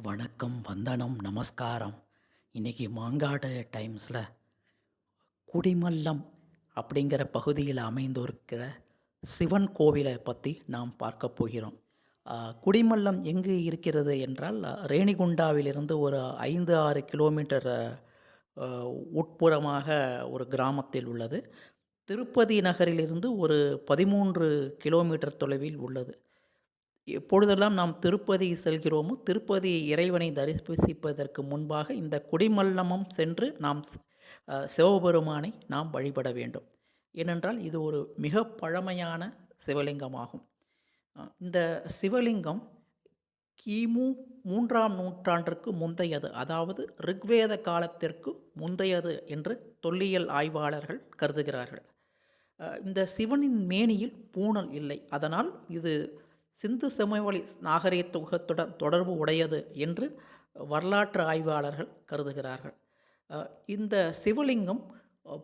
வணக்கம், வந்தனம், நமஸ்காரம். இன்னைக்கு மாங்காடு டைம்ஸில் குடிமல்லம் அப்படிங்கிற பகுதியில் அமைந்திருக்கிற சிவன் கோவிலை பற்றி நாம் பார்க்க போகிறோம். குடிமல்லம் எங்கு இருக்கிறது என்றால், ரேணிகுண்டாவிலிருந்து ஒரு 5-6 கிலோமீட்டர் உட்புறமாக ஒரு கிராமத்தில் உள்ளது. திருப்பதி நகரிலிருந்து ஒரு 13 கிலோமீட்டர் தொலைவில் உள்ளது. எப்பொழுதெல்லாம் நாம் திருப்பதி செல்கிறோமோ, திருப்பதி இறைவனை தரிசிப்பதற்கு முன்பாக இந்த குடிமல்லமும் சென்று நாம் சிவபெருமானை நாம் வழிபட வேண்டும். ஏனென்றால் இது ஒரு மிக பழமையான சிவலிங்கமாகும். இந்த சிவலிங்கம் கிமு 3ஆம் நூற்றாண்டிற்கு முந்தையது, அதாவது ரிக்வேத காலத்திற்கு முந்தையது என்று தொல்லியல் ஆய்வாளர்கள் கருதுகிறார்கள். இந்த சிவனின் மேனியில் பூணல் இல்லை. அதனால் இது சிந்து சமவெளி நாகரிகத்துடன் தொடர்பு உடையது என்று வரலாற்று ஆய்வாளர்கள் கருதுகிறார்கள். இந்த சிவலிங்கம்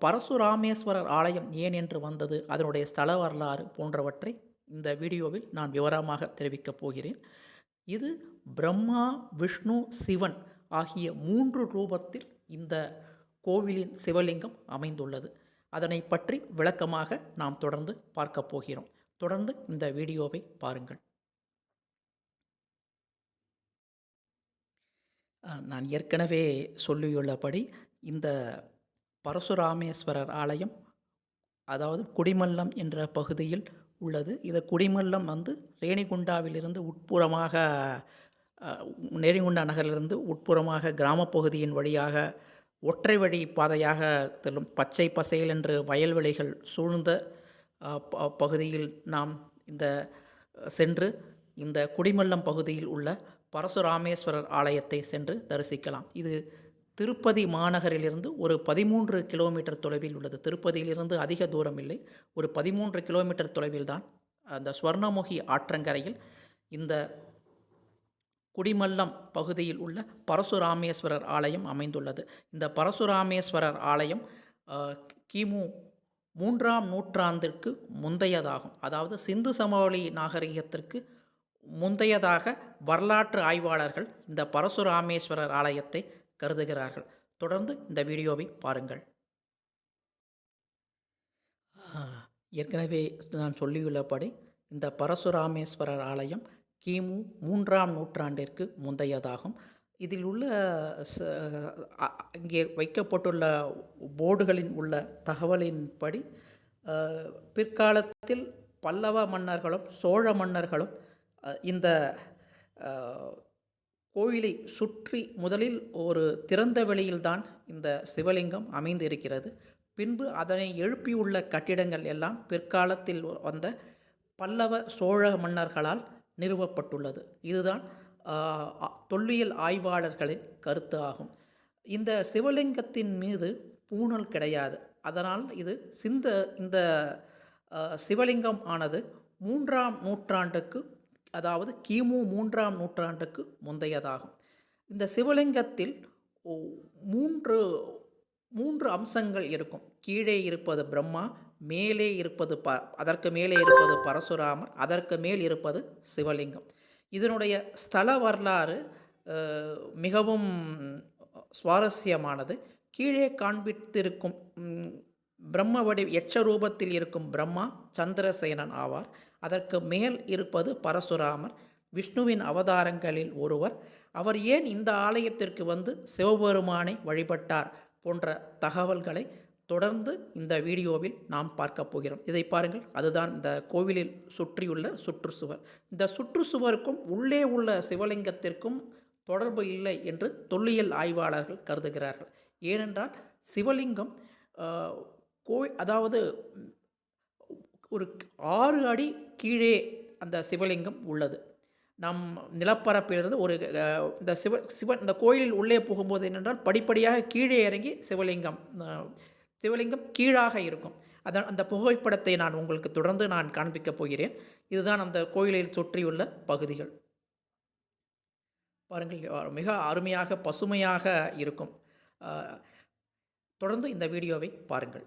பரசுராமேஸ்வரர் ஆலயம் ஏன் என்று வந்தது, அதனுடைய ஸ்தல வரலாறு போன்றவற்றை இந்த வீடியோவில் நான் விவரமாக தெரிவிக்கப் போகிறேன். இது பிரம்மா, விஷ்ணு, சிவன் ஆகிய 3 ரூபத்தில் இந்த கோவிலின் சிவலிங்கம் அமைந்துள்ளது. அதனை பற்றி விளக்கமாக நாம் தொடர்ந்து பார்க்க போகிறோம். தொடர்ந்து இந்த வீடியோவை பாருங்கள். நான் ஏற்கனவே சொல்லியுள்ளபடி இந்த பரசுராமேஸ்வரர் ஆலயம், அதாவது குடிமல்லம் என்ற பகுதியில் உள்ளது. இது குடிமல்லம் ரேணிகுண்டாவிலிருந்து உட்புறமாக, ரேணிகுண்டா நகரிலிருந்து உட்புறமாக கிராமப்பகுதியின் வழியாக ஒற்றை வழி பாதையாக செல்லும் பச்சை பசேல் என்று வயல்வெளிகள் சூழ்ந்த பகுதியில் நாம் இந்த சென்று இந்த குடிமல்லம் பகுதியில் உள்ள பரசுராமேஸ்வரர் ஆலயத்தை சென்று தரிசிக்கலாம். இது திருப்பதி மாநகரிலிருந்து ஒரு 13 கிலோமீட்டர் தொலைவில் உள்ளது. திருப்பதியிலிருந்து அதிக தூரம் இல்லை, ஒரு 13 கிலோமீட்டர் தொலைவில் தான் அந்த ஸ்வர்ணமுகி ஆற்றங்கரையில் இந்த குடிமல்லம் பகுதியில் உள்ள பரசுராமேஸ்வரர் ஆலயம் அமைந்துள்ளது. இந்த பரசுராமேஸ்வரர் ஆலயம் கிமு 3ஆம் நூற்றாண்டிற்கு முந்தையதாகும். அதாவது சிந்து சமவெளி நாகரிகத்திற்கு முந்தையதாக வரலாற்று ஆய்வாளர்கள் இந்த பரசுராமேஸ்வரர் ஆலயத்தை கருதுகிறார்கள். தொடர்ந்து இந்த வீடியோவை பாருங்கள். ஏற்கனவே நான் சொல்லியுள்ளபடி இந்த பரசுராமேஸ்வரர் ஆலயம் கிமு 3ஆம் நூற்றாண்டிற்கு முந்தையதாகும். இதில் உள்ள இங்கே வைக்கப்பட்டுள்ள போர்டுகளின் உள்ள தகவலின்படி பிற்காலத்தில் பல்லவ மன்னர்களும் சோழ மன்னர்களும் இந்த கோயிலை சுற்றி முதலில் ஒரு திறந்த வெளியில்தான் இந்த சிவலிங்கம் அமைந்திருக்கிறது. பின்பு அதனை எழுப்பியுள்ள கட்டிடங்கள் எல்லாம் பிற்காலத்தில் வந்த பல்லவ சோழ மன்னர்களால் நிறுவப்பட்டுள்ளது. இதுதான் தொல்லியல் ஆய்வாளர்களின் கருத்து ஆகும். இந்த சிவலிங்கத்தின் மீது பூணல் கிடையாது. அதனால் இந்த சிவலிங்கம் ஆனது 3ஆம் நூற்றாண்டுக்கு, அதாவது கிமு 3ஆம் நூற்றாண்டுக்கு முந்தையதாகும். இந்த சிவலிங்கத்தில் மூன்று அம்சங்கள் இருக்கும். கீழே இருப்பது பிரம்மா, மேலே இருப்பது அதற்கு மேலே இருப்பது பரசுராமர், அதற்கு மேல் இருப்பது சிவலிங்கம். இதனுடைய ஸ்தல வரலாறு மிகவும் சுவாரஸ்யமானது. கீழே காண்பித்திருக்கும் பிரம்ம எச்ச ரூபத்தில் இருக்கும் பிரம்மா சந்திரசேனன் ஆவார். அதற்கு மேல் இருப்பது பரசுராமர், விஷ்ணுவின் அவதாரங்களில் ஒருவர். அவர் ஏன் இந்த ஆலயத்திற்கு வந்து சிவபெருமானை வழிபட்டார் போன்ற தகவல்களை தொடர்ந்து இந்த வீடியோவில் நாம் பார்க்க போகிறோம். இதை பாருங்கள். அதுதான் இந்த கோவிலில் சுற்றியுள்ள சுற்றுச்சுவர். இந்த சுற்றுச்சுவருக்கும் உள்ளே உள்ள சிவலிங்கத்திற்கும் தொடர்பு இல்லை என்று தொல்லியல் ஆய்வாளர்கள் கருதுகிறார்கள். ஏனென்றால் சிவலிங்கம் அதாவது ஒரு 6 அடி கீழே அந்த சிவலிங்கம் உள்ளது. நம் நிலப்பரப்பிலிருந்து ஒரு இந்த சிவன் இந்த கோயிலில் உள்ளே போகும்போது என்னென்றால் படிப்படியாக கீழே இறங்கி சிவலிங்கம் கீழாக இருக்கும். அந்த புகைப்படத்தை நான் உங்களுக்கு தொடர்ந்து காண்பிக்கப் போகிறேன். இதுதான் அந்த கோயிலில் சுற்றியுள்ள பகுதிகள். பாருங்கள், மிக அருமையாக பசுமையாக இருக்கும். தொடர்ந்து இந்த வீடியோவை பாருங்கள்.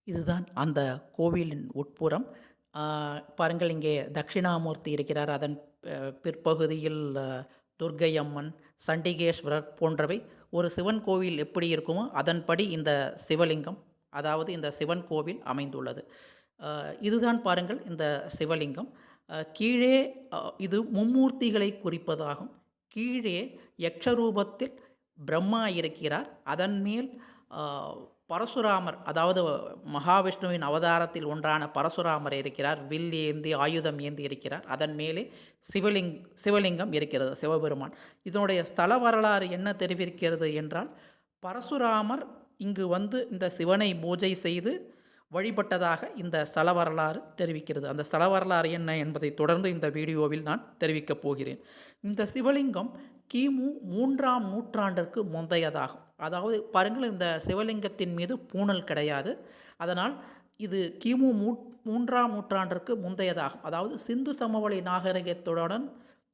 இதுதான் அந்த கோவிலின் உட்புறம். ஆ, பாருங்கள் இங்கே தட்சிணாமூர்த்தி இருக்கிறார். அதன் பிற்பகுதியில் துர்க்கை அம்மன், சண்டிகேஸ்வரர் போன்றவை ஒரு சிவன் கோவில் எப்படி இருக்குமோ அதன்படி இந்த சிவலிங்கம், அதாவது இந்த சிவன் கோவில் அமைந்துள்ளது. அ இதுதான் பாருங்கள் இந்த சிவலிங்கம். கீழே இது மும்மூர்த்திகளை குறிப்பதாகும். கீழே யக்ஷரூபத்தில் பிரம்மா இருக்கிறார். அதன் மேல் அ பரசுராமர், அதாவது மகாவிஷ்ணுவின் அவதாரத்தில் ஒன்றான பரசுராமர் இருக்கிறார். வில் ஏந்தி ஆயுதம் ஏந்தி இருக்கிறார். அதன் மேலே சிவலிங்கம் இருக்கிறது, சிவபெருமான். இதனுடைய ஸ்தல வரலாறு என்ன தெரிவிக்கிறது என்றால், பரசுராமர் இங்கு வந்து இந்த சிவனை பூஜை செய்து வழிபட்டதாக இந்த ஸ்தல வரலாறு தெரிவிக்கிறது. அந்த ஸ்தல வரலாறு என்ன என்பதை தொடர்ந்து இந்த வீடியோவில் நான் தெரிவிக்கப் போகிறேன். இந்த சிவலிங்கம் கிமு 3ஆம் நூற்றாண்டிற்கு முந்தையதாகும். அதாவது பாருங்கள், இந்த சிவலிங்கத்தின் மீது பூணல் கிடையாது. அதனால் இது கிமு 3ஆம் நூற்றாண்டிற்கு முந்தையதாகும். அதாவது சிந்து சமவெளி நாகரிகத்துடன்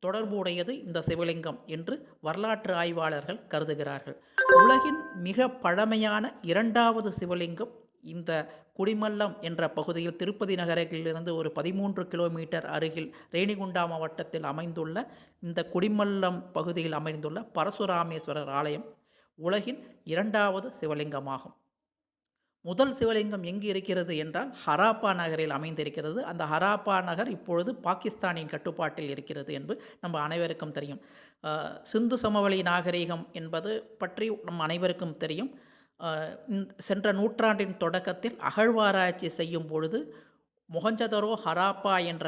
தொடர்புடையது இந்த சிவலிங்கம் என்று வரலாற்று ஆய்வாளர்கள் கருதுகிறார்கள். உலகின் மிக பழமையான 2வது சிவலிங்கம் இந்த குடிமல்லம் என்ற பகுதியில் திருப்பதி நகரிலிருந்து ஒரு 13 கிலோமீட்டர் அருகில் ரேணிகுண்டா மாவட்டத்தில் அமைந்துள்ள இந்த குடிமல்லம் பகுதியில் அமைந்துள்ள பரசுராமேஸ்வரர் ஆலயம் உலகின் 2வது சிவலிங்கமாகும். முதல் சிவலிங்கம் எங்கு இருக்கிறது என்றால் ஹராப்பா நகரில் அமைந்திருக்கிறது. அந்த ஹராப்பா நகர் இப்பொழுது பாகிஸ்தானின் கட்டுப்பாட்டில் இருக்கிறது என்று நம்ம அனைவருக்கும் தெரியும். சிந்து சமவெளி நாகரிகம் என்பது பற்றி நம் அனைவருக்கும் தெரியும். சென்ற நூற்றாண்டின் தொடக்கத்தில் அகழ்வாராய்ச்சி செய்யும் பொழுது மொஹஞ்சதரோ, ஹராப்பா என்ற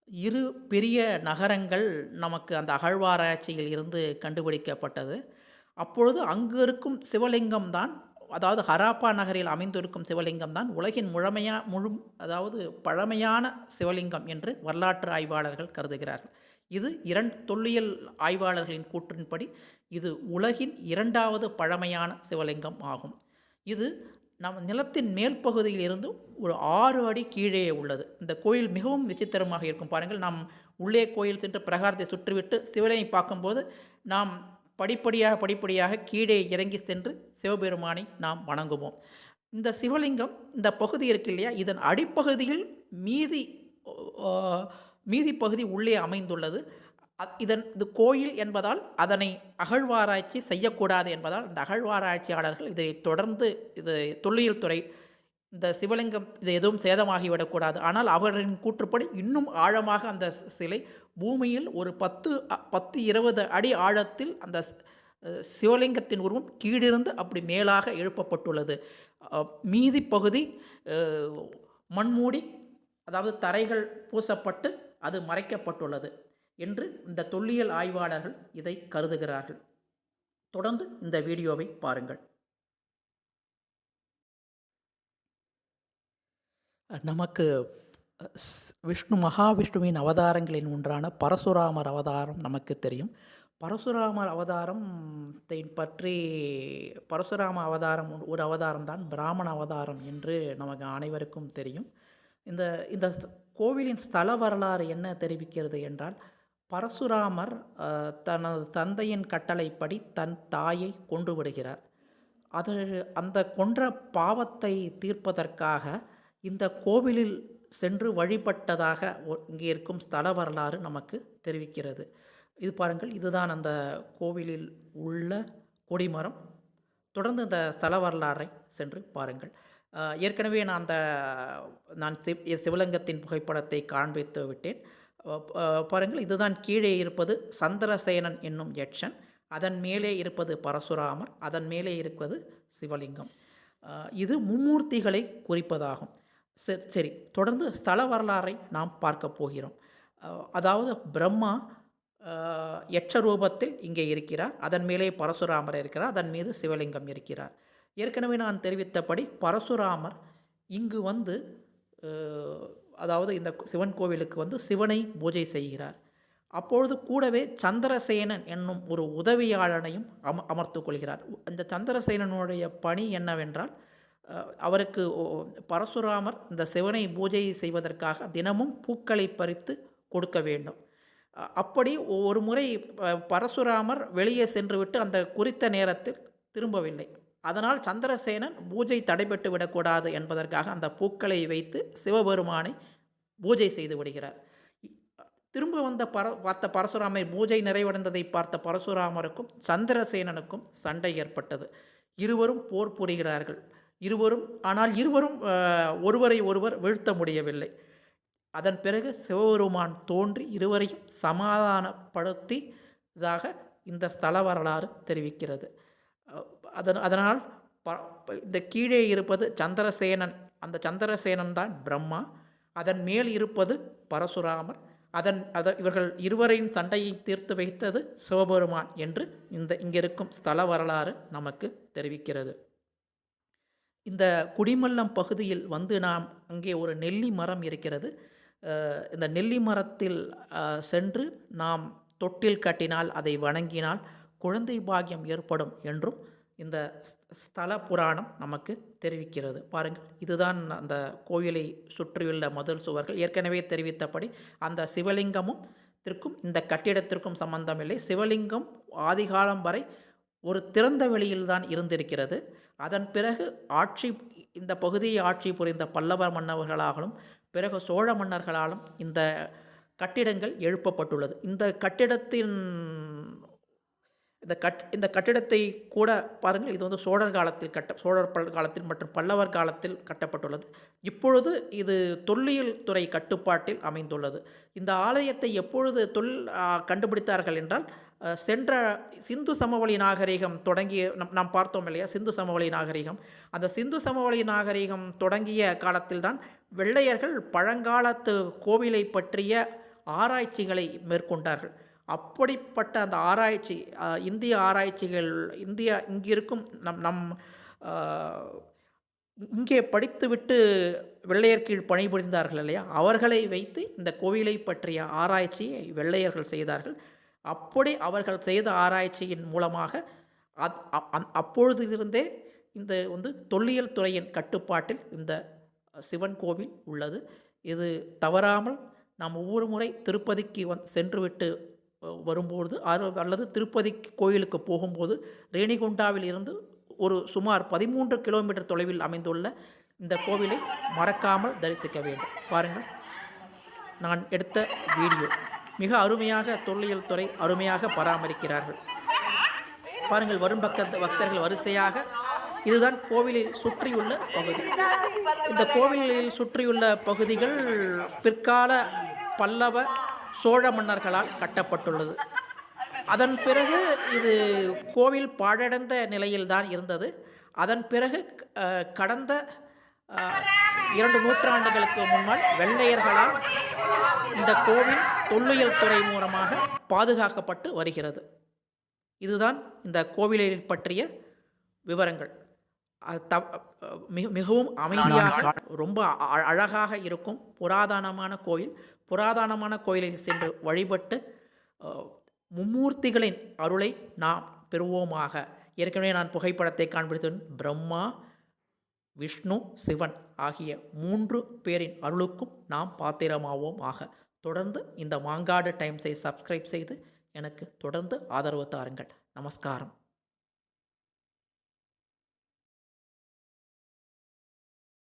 2 பெரிய நகரங்கள் நமக்கு அந்த அகழ்வாராய்ச்சியில் இருந்து கண்டுபிடிக்கப்பட்டது. அப்பொழுது அங்கு இருக்கும் சிவலிங்கம் தான், அதாவது ஹராப்பா நகரில் அமைந்திருக்கும் சிவலிங்கம் தான் உலகின் அதாவது பழமையான சிவலிங்கம் என்று வரலாற்று ஆய்வாளர்கள் கருதுகிறார்கள். இது தொல்லியல் ஆய்வாளர்களின் கூற்றின்படி இது உலகின் 2வது பழமையான சிவலிங்கம் ஆகும். இது நம் நிலத்தின் மேல் பகுதியில் இருந்து ஒரு 6 அடி கீழே உள்ளது. இந்த கோயில் மிகவும் விசித்திரமாக இருக்கும். பாருங்கள், நாம் உள்ளே கோயில் சென்று பிரகாரத்தை சுற்றிவிட்டு சிவலிங்கை பார்க்கும்போது நாம் படிப்படியாக கீழே இறங்கி சென்று சிவபெருமானை நாம் வணங்குவோம். இந்த சிவலிங்கம் இந்த பகுதி இருக்கு இல்லையா, இதன் அடிப்பகுதியில் மீதி பகுதி உள்ளே அமைந்துள்ளது. இது கோயில் என்பதால் அதனை அகழ்வாராய்ச்சி செய்யக்கூடாது என்பதால் இந்த அகழ்வாராய்ச்சியாளர்கள் இதை தொடர்ந்து தொல்லியல் துறை இந்த சிவலிங்கம் இது எதுவும் சேதமாகிவிடக்கூடாது. ஆனால் அவர்களின் கூற்றுப்படி இன்னும் ஆழமாக அந்த சிலை பூமியில் ஒரு 10-20 அடி ஆழத்தில் அந்த சிவலிங்கத்தின் உருவம் கீழிருந்து அப்படி மேலாக எழுப்பப்பட்டுள்ளது. மீதி பகுதி மண்மூடி, அதாவது தரைகள் பூசப்பட்டு அது மறைக்கப்பட்டுள்ளது என்று இந்த தொல்லியல் ஆய்வாளர்கள் இதை கருதுகிறார்கள். தொடர்ந்து இந்த வீடியோவை பாருங்கள். நமக்கு மகாவிஷ்ணுவின் அவதாரங்களின் ஒன்றான பரசுராமர் அவதாரம் நமக்கு தெரியும். பரசுராமர் அவதாரத்தை பற்றி, பரசுராம அவதாரம் ஒரு அவதாரம் தான் பிராமண அவதாரம் என்று நமக்கு அனைவருக்கும் தெரியும். இந்த இந்த கோவிலின் ஸ்தல வரலாறு என்ன தெரிவிக்கிறது என்றால், பரசுராமர் தனது தந்தையின் கட்டளைப்படி தன் தாயை கொன்று விடுகிறார். அந்த கொன்ற பாவத்தை தீர்ப்பதற்காக இந்த கோவிலில் சென்று வழிபட்டதாக இங்கே இருக்கும் ஸ்தல வரலாறு நமக்கு தெரிவிக்கிறது. இது பாருங்கள், இதுதான் அந்த கோவிலில் உள்ள கொடிமரம். தொடர்ந்து இந்த ஸ்தல வரலாறை சென்று பாருங்கள். ஏற்கனவே நான் சிவலிங்கத்தின் புகைப்படத்தை காண்பித்து விட்டேன். பாருங்கள், இதுதான் கீழே இருப்பது சந்திரசேனன் என்னும் யட்சன், அதன் மேலே இருப்பது பரசுராமர், அதன் மேலே இருப்பது சிவலிங்கம். இது மும்மூர்த்திகளை குறிப்பதாகும். சரி, தொடர்ந்து ஸ்தல வரலாறை நாம் பார்க்க போகிறோம். அதாவது பிரம்மா யட்ச ரூபத்தில் இங்கே இருக்கிறார். அதன் மேலே பரசுராமர் இருக்கிறார். அதன் மீது சிவலிங்கம் இருக்கிறார். ஏற்கனவே நான் தெரிவித்தபடி பரசுராமர் இங்கு வந்து அதாவது இந்த சிவன் கோவிலுக்கு வந்து சிவனை பூஜை செய்கிறார். அப்பொழுது கூடவே சந்திரசேனன் என்னும் ஒரு உதவியாளனையும் அமர்த்து கொள்கிறார். அந்த சந்திரசேனனுடைய பணி என்னவென்றால், அவருக்கு பரசுராமர் இந்த சிவனை பூஜை செய்வதற்காக தினமும் பூக்களை பறித்து கொடுக்க வேண்டும். அப்படி ஒரு முறை பரசுராமர் வெளியே சென்றுவிட்டு அந்த குறித்த நேரத்தில் திரும்பவில்லை. அதனால் சந்திரசேனன் பூஜை தடைபட்டு விடக்கூடாது என்பதற்காக அந்த பூக்களை வைத்து சிவபெருமானை பூஜை செய்து விடுகிறார். இ திரும்ப வந்த பார்த்த பரசுராமர் பூஜை நிறைவடைந்ததை பார்த்த பரசுராமருக்கும் சந்திரசேனனுக்கும் சண்டை ஏற்பட்டது. இருவரும் போர் புரிகிறார்கள். இருவரும் ஒருவரை ஒருவர் வீழ்த்த முடியவில்லை. அதன் பிறகு சிவபெருமான் தோன்றி இருவரையும் சமாதானப்படுத்தியதாக இந்த ஸ்தல வரலாறு தெரிவிக்கிறது. அதனால் இந்த கீழே இருப்பது சந்திரசேனன். அந்த சந்திரசேனன் தான் பிரம்மா. அதன் மேல் இருப்பது பரசுராமர். இவர்கள் இருவரையும் சண்டையை தீர்த்து வைத்தது சிவபெருமான் என்று இங்கிருக்கும் ஸ்தல வரலாறு நமக்கு தெரிவிக்கிறது. இந்த குடிமல்லம் பகுதியில் நாம் அங்கே ஒரு நெல்லி மரம் இருக்கிறது. இந்த நெல்லி மரத்தில் சென்று நாம் தொட்டில் கட்டினால், அதை வணங்கினால் குழந்தை பாக்கியம் ஏற்படும் என்றும் இந்த ஸ்தல புராணம் நமக்கு தெரிவிக்கிறது. பாருங்கள், இதுதான் அந்த கோயிலை சுற்றியுள்ள மதில் சுவர்கள். ஏற்கனவே தெரிவித்தபடி அந்த சிவலிங்கமும் இந்த கட்டிடத்திற்கும் சம்பந்தமில்லை. சிவலிங்கம் ஆதிகாலம் வரை ஒரு திறந்த வெளியில்தான் இருந்திருக்கிறது. அதன் பிறகு இந்த பகுதியை ஆட்சி புரிந்த பல்லவர் மன்னர்களாலும் பிறகு சோழ மன்னர்களாலும் இந்த கட்டிடங்கள் எழுப்பப்பட்டுள்ளது. இந்த கட்டிடத்தை கூட பாருங்கள், இது வந்து சோழர் காலத்தில் மற்றும் பல்லவர் காலத்தில் கட்டப்பட்டுள்ளது. இப்பொழுது இது தொல்லியல் துறை கட்டுப்பாட்டில் அமைந்துள்ளது. இந்த ஆலயத்தை எப்பொழுது கண்டுபிடித்தார்கள் என்றால், சென்ற சிந்து சமவெளி நாகரிகம் தொடங்கிய நாம் பார்த்தோம் இல்லையா, சிந்து சமவெளி நாகரிகம். அந்த சிந்து சமவெளி நாகரிகம் தொடங்கிய காலத்தில்தான் வெள்ளையர்கள் பழங்காலத்து கோவிலை பற்றிய ஆராய்ச்சிகளை மேற்கொண்டார்கள். அப்படிப்பட்ட அந்த ஆராய்ச்சி, இந்திய ஆராய்ச்சிகள், இங்கிருக்கும் இங்கே படித்துவிட்டு வெள்ளையர் கீழ் பணிபுரிந்தார்கள் இல்லையா, அவர்களை வைத்து இந்த கோவிலை பற்றிய ஆராய்ச்சியை வெள்ளையர்கள் செய்தார்கள். அப்படி அவர்கள் செய்த ஆராய்ச்சியின் மூலமாக அப்பொழுதிலிருந்தே இந்த தொல்லியல் துறையின் கட்டுப்பாட்டில் இந்த சிவன் கோவில் உள்ளது. இது தவறாமல் நாம் ஒவ்வொரு முறை திருப்பதிக்கு சென்றுவிட்டு வரும்போது அல்லது திருப்பதி கோயிலுக்கு போகும்போது ரேணிகுண்டாவில் இருந்து ஒரு சுமார் 13 கிலோமீட்டர் தொலைவில் அமைந்துள்ள இந்த கோவிலை மறக்காமல் தரிசிக்க வேண்டும். பாருங்கள், நான் எடுத்த வீடியோ மிக அருமையாக தொல்லியல் துறை அருமையாக பராமரிக்கிறார்கள். பாருங்கள், வரும் பக்தர்கள் வரிசையாக இதுதான் கோவிலில் சுற்றியுள்ள பகுதி. இந்த கோவிலில் சுற்றியுள்ள பகுதிகள் பிற்கால பல்லவ சோழ மன்னர்களால் கட்டப்பட்டுள்ளது. அதன் பிறகு இது கோவில் பாழடைந்த நிலையில்தான் இருந்தது. அதன் பிறகு கடந்த 2 நூற்றாண்டுகளுக்கு முன்னால் வெள்ளையர்களால் இந்த கோவில் தொல்லியல் துறை மூலமாக பாதுகாக்கப்பட்டு வருகிறது. இதுதான் இந்த கோவிலை பற்றிய விவரங்கள். மிகவும் அமைதியாக ரொம்ப அழகாக இருக்கும் புராதனமான கோயில். புராதனமான கோயிலில் சென்று வழிபட்டு மும்மூர்த்திகளின் அருளை நாம் பெறுவோமாக. ஏற்கனவே நான் புகைப்படத்தை காண்பித்தேன். பிரம்மா, விஷ்ணு, சிவன் ஆகிய 3 பேரின் அருளுக்கும் நாம் பாத்திரமாவோம் ஆக. தொடர்ந்து இந்த மாங்காடு டைம்ஸை சப்ஸ்கிரைப் செய்து எனக்கு தொடர்ந்து ஆதரவு தாருங்கள். நமஸ்காரம்.